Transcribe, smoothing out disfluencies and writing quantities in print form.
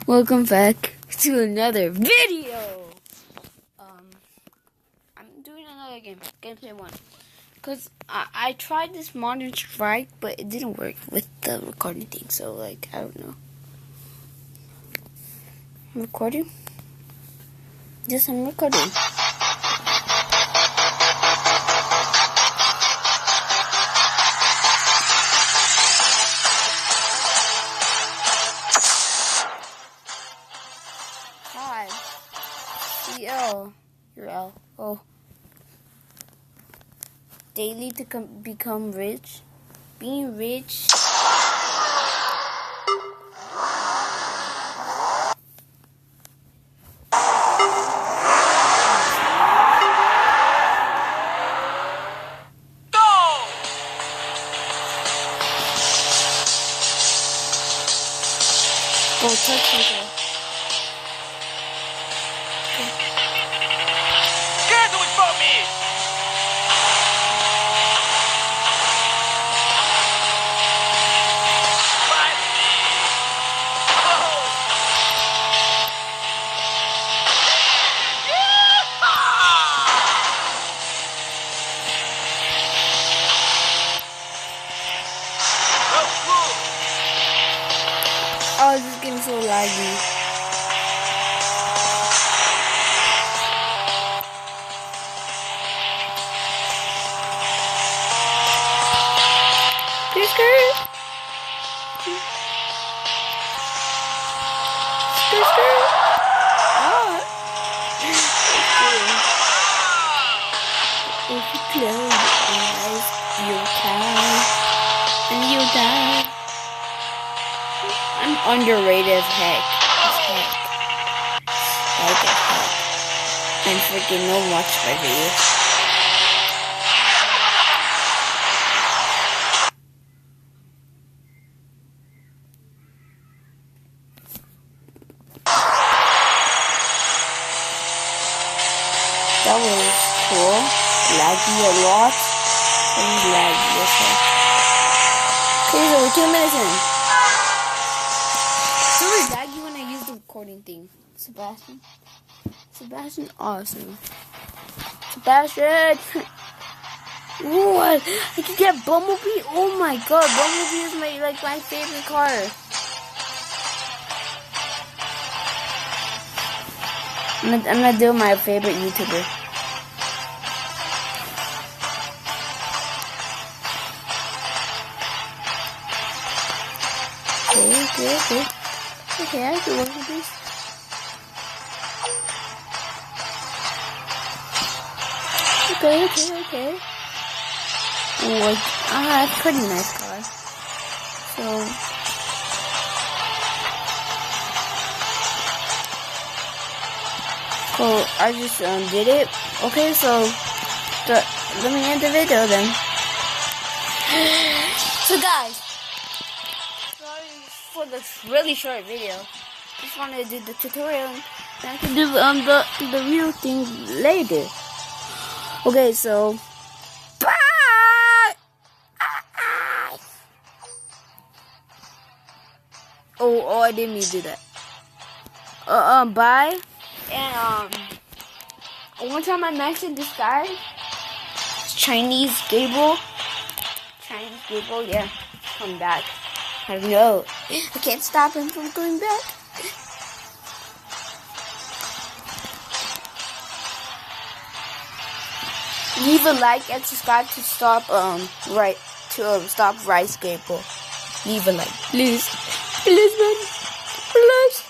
Welcome back to another video. I'm doing another gameplay one, cause I tried this modern strike, but it didn't work with the recording thing. So I don't know. I'm recording. Yes, I'm recording. Hi. CL. You're L. Oh. Daily to become rich. Being rich. Go touch people. Can't do it for me! Fight me! Oh, this is getting so laggy. Skirt. Oh. If you close your eyes, you'll die. And you die. I'm underrated as heck. Like as heck. And freaking no watch my videos. That was cool. Laggy a lot. And laggy as heck. Okay, so we're 2 minutes in. It's always laggy when I use the recording thing. Sebastian, awesome. Sebastian! What? I can get Bumblebee? Oh my god, Bumblebee is my favorite car. I'm gonna do my favorite YouTuber. Okay, I can work with this. Okay. Oh, pretty nice car. So I just did it. Okay, so let me end the video then. So guys, sorry for this really short video. Just wanted to do the tutorial and I can do the real thing later. Okay, so bye. Oh, I didn't mean to do that. Bye. And one time I mentioned this guy, Chinese Gabriel, yeah, come back. I know, I can't stop him from going back. Leave a like and subscribe to stop stop ricegabriel. Leave a like, please, man, please.